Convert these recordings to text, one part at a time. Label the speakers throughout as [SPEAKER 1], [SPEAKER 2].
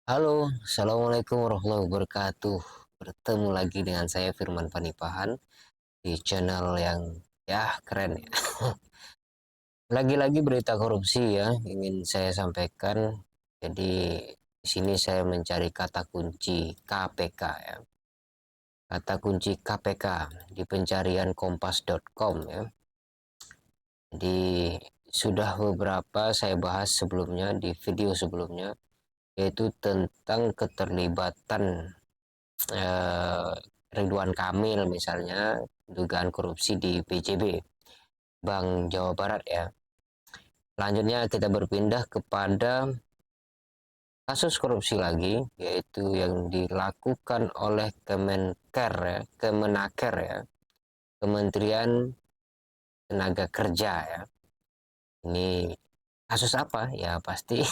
[SPEAKER 1] Halo, Assalamualaikum warahmatullahi wabarakatuh. Bertemu lagi dengan saya Firman Panipahan di channel yang keren ya. Lagi-lagi berita korupsi ya ingin saya sampaikan. Jadi di sini saya mencari kata kunci KPK ya. Kata kunci KPK di pencarian kompas.com ya. Jadi sudah beberapa saya bahas sebelumnya di video sebelumnya, yaitu tentang keterlibatan eh, Ridwan Kamil misalnya, dugaan korupsi di BJB, Bank Jawa Barat ya. Selanjutnya kita berpindah kepada kasus korupsi lagi, yaitu yang dilakukan oleh Kemenker ya, Kemenaker ya, Kementerian Tenaga Kerja ya. Ini kasus apa? Ya pasti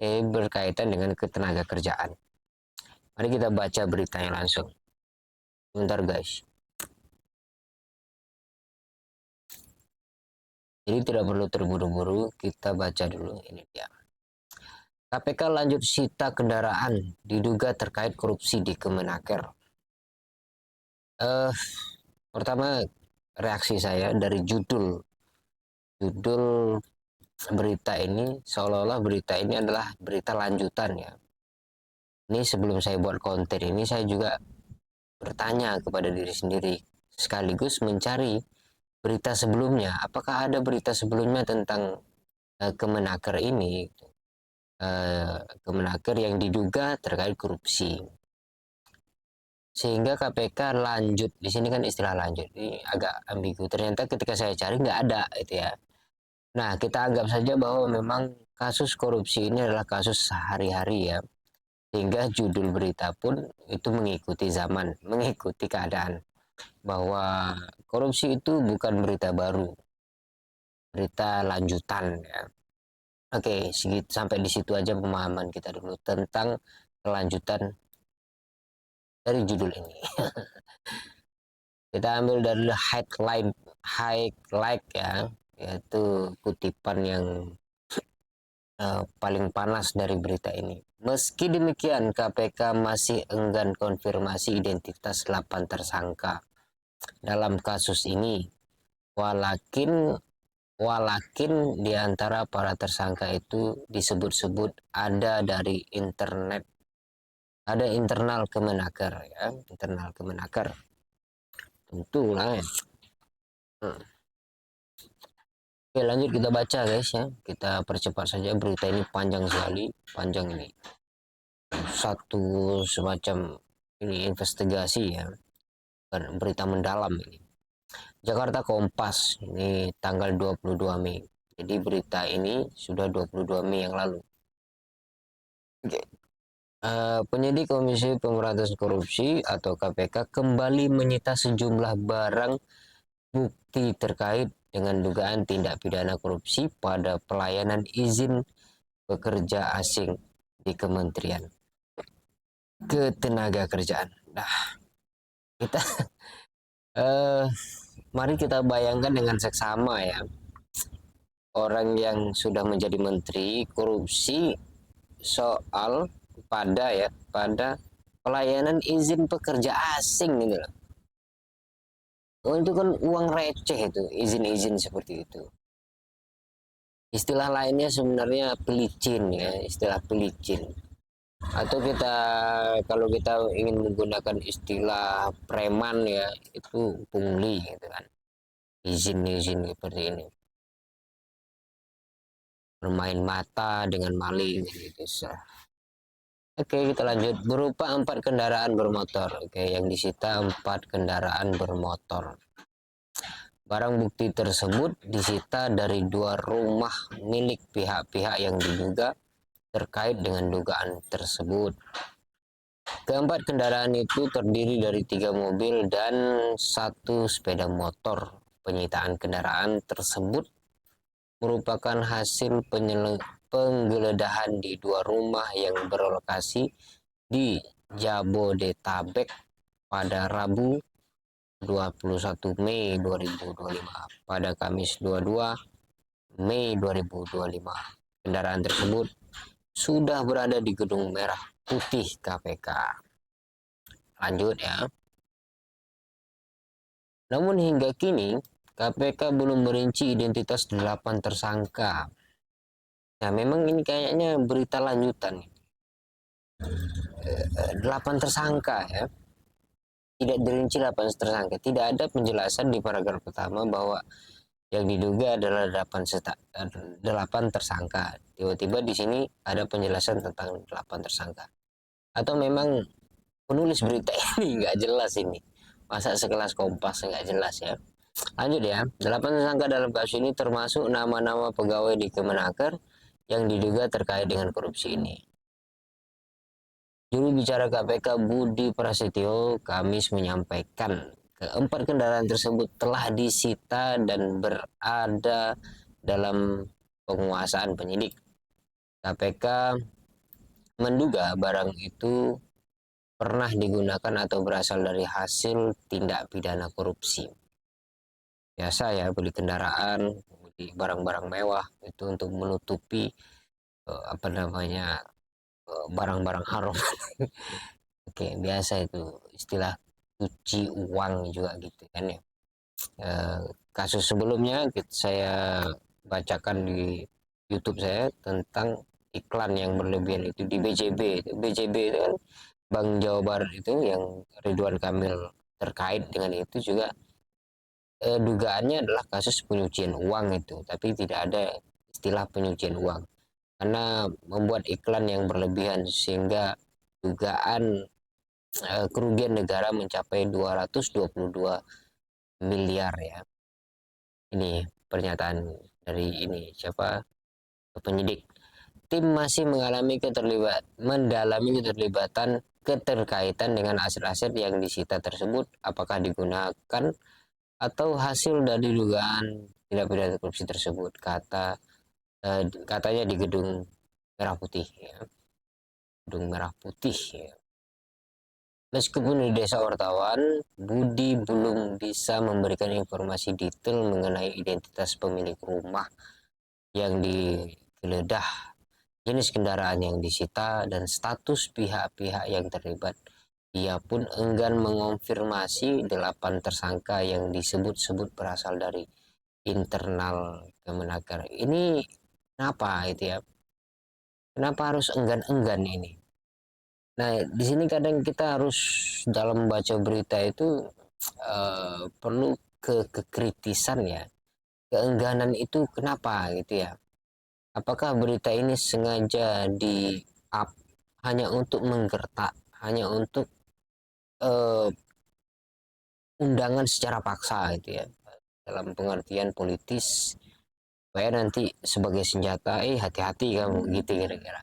[SPEAKER 1] berkaitan dengan ketenaga kerjaan. Mari kita baca beritanya langsung. Bentar guys. Jadi tidak perlu terburu-buru, kita baca dulu ini dia. KPK lanjut sita kendaraan diduga terkait korupsi di Kemenaker. Eh, Pertama reaksi saya dari judul berita ini, seolah-olah berita ini adalah berita lanjutan ya. Ini sebelum saya buat konten ini saya juga bertanya kepada diri sendiri, sekaligus mencari berita sebelumnya. Apakah ada berita sebelumnya tentang Kemenaker ini? Kemenaker yang diduga terkait korupsi, sehingga KPK lanjut. Di sini kan istilah lanjut ini agak ambigu, ternyata ketika saya cari nggak ada itu ya. Nah, kita anggap saja bahwa memang kasus korupsi ini adalah kasus sehari-hari ya, sehingga judul berita pun itu mengikuti zaman, mengikuti keadaan, bahwa korupsi itu bukan berita baru, berita lanjutan ya. Oke, sampai di situ aja pemahaman kita dulu tentang kelanjutan dari judul ini. Kita ambil dari highlight ya, yaitu kutipan yang paling panas dari berita ini. Meski demikian, KPK masih enggan konfirmasi identitas 8 tersangka dalam kasus ini. Walakin walakin di antara para tersangka itu disebut-sebut ada dari internet, ada internal Kemenaker ya, internal Kemenaker. Tentulah ya. Oke, lanjut kita baca guys ya. Kita percepat saja, berita ini panjang sekali, panjang ini. Satu semacam ini investigasi ya, berita mendalam ini. Jakarta Kompas ini tanggal 22 Mei. Jadi berita ini sudah 22 Mei yang lalu. Oke. Penyidik Komisi Pemberantasan Korupsi atau KPK kembali menyita sejumlah barang bukti terkait dengan dugaan tindak pidana korupsi pada pelayanan izin pekerja asing di Kementerian Ketenagakerjaan. Nah, kita eh, mari kita bayangkan dengan seksama ya, orang yang sudah menjadi menteri korupsi soal pada pelayanan izin pekerja asing gitu loh. Oh, itu kan uang receh itu, izin-izin seperti itu. Istilah lainnya sebenarnya pelicin ya, istilah pelicin. Atau kita, kalau kita ingin menggunakan istilah preman ya, itu pungli gitu kan. Izin-izin seperti ini. Bermain mata dengan maling gitu. Oke, kita lanjut. Berupa 4 kendaraan bermotor. Oke, yang disita 4 kendaraan bermotor. Barang bukti tersebut disita dari 2 rumah milik pihak-pihak yang diduga terkait dengan dugaan tersebut. Keempat kendaraan itu terdiri dari 3 mobil dan 1 sepeda motor. Penyitaan kendaraan tersebut merupakan hasil penggeledahan di 2 rumah yang berlokasi di Jabodetabek pada Rabu 21 Mei 2025, pada Kamis 22 Mei 2025. Kendaraan tersebut sudah berada di Gedung Merah Putih KPK. Lanjut ya. Namun hingga kini KPK belum merinci identitas 8 tersangka. Nah, memang ini kayaknya berita lanjutan. 8 tersangka ya. Tidak dirinci 8 tersangka. Tidak ada penjelasan di paragraf pertama bahwa yang diduga adalah 8 tersangka. Tiba-tiba di sini ada penjelasan tentang 8 tersangka. Atau memang penulis berita ini nggak jelas ini. Masa sekelas Kompas nggak jelas ya. Lanjut ya. 8 tersangka dalam kasus ini termasuk nama-nama pegawai di Kemenaker yang diduga terkait dengan korupsi ini. Juru bicara KPK Budi Prasetyo Kamis menyampaikan keempat kendaraan tersebut telah disita dan berada dalam penguasaan penyidik. KPK menduga barang itu pernah digunakan atau berasal dari hasil tindak pidana korupsi. Biasa ya, beli kendaraan, beli barang-barang mewah itu untuk menutupi barang-barang haram. Oke, biasa itu istilah cuci uang juga gitu kan ya. Kasus sebelumnya saya bacakan di YouTube saya tentang iklan yang berlebihan itu di BJB. BJB itu kan Bank Jawa Barat itu yang Ridwan Kamil terkait dengan itu juga dugaannya adalah kasus penyucian uang itu, tapi tidak ada istilah penyucian uang karena membuat iklan yang berlebihan sehingga dugaan kerugian negara mencapai 222 miliar ya. Ini pernyataan dari ini siapa penyidik. Tim masih mendalami keterkaitan dengan aset-aset yang disita tersebut, apakah digunakan atau hasil dari dugaan tindak pidana korupsi tersebut, katanya di Gedung Merah Putih ya. Gedung Merah Putih ya. Meskipun di desa wartawan, Budi belum bisa memberikan informasi detail mengenai identitas pemilik rumah yang digeledah, jenis kendaraan yang disita, dan status pihak-pihak yang terlibat. Ia pun enggan mengonfirmasi 8 tersangka yang disebut-sebut berasal dari internal Kemenaker. Ini kenapa itu ya? Kenapa harus enggan-enggan ini? Nah, di sini kadang kita harus dalam membaca berita itu perlu kekritisan ya. Keengganan itu kenapa gitu ya? Apakah berita ini sengaja di up hanya untuk menggertak, hanya untuk uh, undangan secara paksa gitu ya? Dalam pengertian politis, supaya nanti sebagai senjata, hati-hati kamu gitu kira-kira.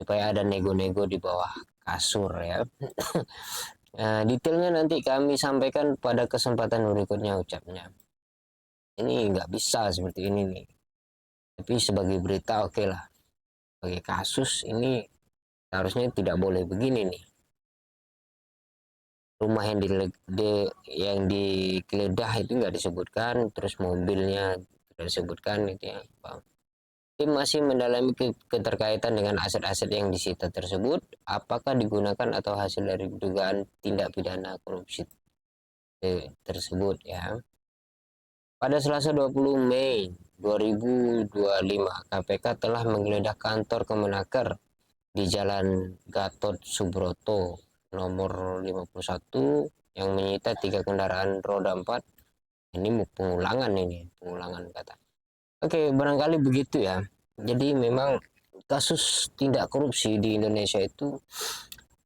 [SPEAKER 1] Supaya ada nego-nego di bawah kasur ya. Detailnya nanti kami sampaikan pada kesempatan berikutnya, ucapnya. Ini nggak bisa seperti ini nih. Tapi sebagai berita oke lah. Sebagai kasus ini harusnya tidak boleh begini nih. Rumah yang digeledah itu nggak disebutkan, terus mobilnya tidak disebutkan itu ya. Tim masih mendalami keterkaitan dengan aset-aset yang disita tersebut, apakah digunakan atau hasil dari dugaan tindak pidana korupsi tersebut ya. Pada Selasa 20 Mei 2025, KPK telah menggeledah kantor Kemenaker di Jalan Gatot Subroto nomor 51 yang menyita 3 kendaraan roda 4. Ini pengulangan kata. Oke, barangkali begitu ya. Jadi memang kasus tindak korupsi di Indonesia itu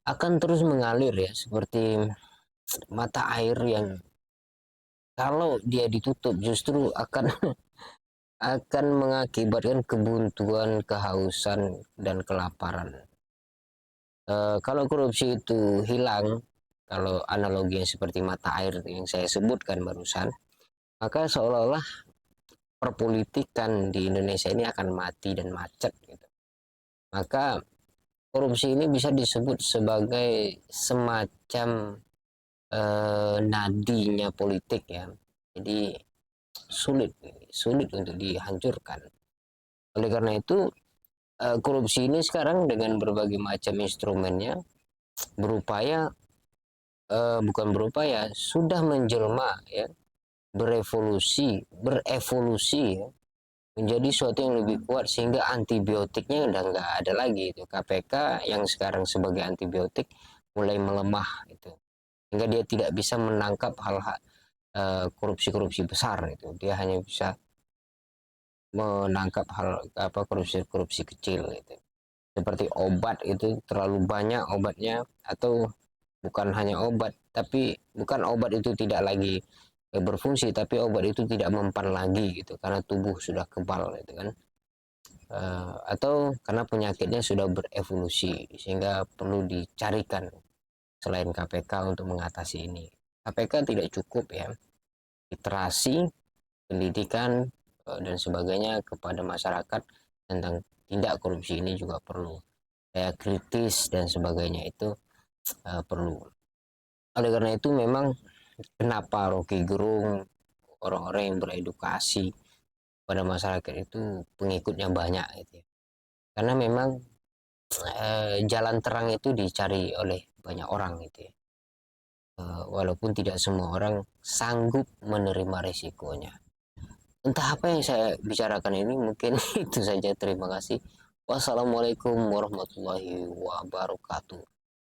[SPEAKER 1] akan terus mengalir ya, seperti mata air yang kalau dia ditutup justru akan akan mengakibatkan kebuntuan, kehausan, dan kelaparan. Kalau korupsi itu hilang, kalau analoginya seperti mata air yang saya sebutkan barusan, maka seolah-olah perpolitikan di Indonesia ini akan mati dan macet gitu. Maka korupsi ini bisa disebut sebagai semacam nadinya politik ya. Jadi sulit untuk dihancurkan. Oleh karena itu korupsi ini sekarang dengan berbagai macam instrumennya berupaya, bukan berupaya, sudah menjelma ya, berevolusi ya, menjadi sesuatu yang lebih kuat sehingga antibiotiknya udah nggak ada lagi itu. KPK yang sekarang sebagai antibiotik mulai melemah itu, sehingga dia tidak bisa menangkap hal-hal korupsi-korupsi besar itu. Dia hanya bisa menangkap hal apa korupsi-korupsi kecil itu. Seperti obat itu terlalu banyak obatnya, atau bukan hanya obat, tapi bukan obat itu tidak lagi berfungsi, tapi obat itu tidak mempan lagi gitu karena tubuh sudah kebal gitu kan. Atau karena penyakitnya sudah berevolusi sehingga perlu dicarikan selain KPK untuk mengatasi ini. KPK tidak cukup ya, literasi, pendidikan dan sebagainya kepada masyarakat tentang tindak korupsi ini juga perlu. Kayak kritis dan sebagainya itu perlu. Oleh karena itu memang kenapa Rocky Gerung, orang-orang yang beredukasi pada masyarakat itu pengikutnya banyak gitu ya. Karena memang jalan terang itu dicari oleh banyak orang gitu ya. Walaupun tidak semua orang sanggup menerima risikonya. Entah apa yang saya bicarakan ini, mungkin itu saja. Terima kasih. Wassalamualaikum warahmatullahi wabarakatuh.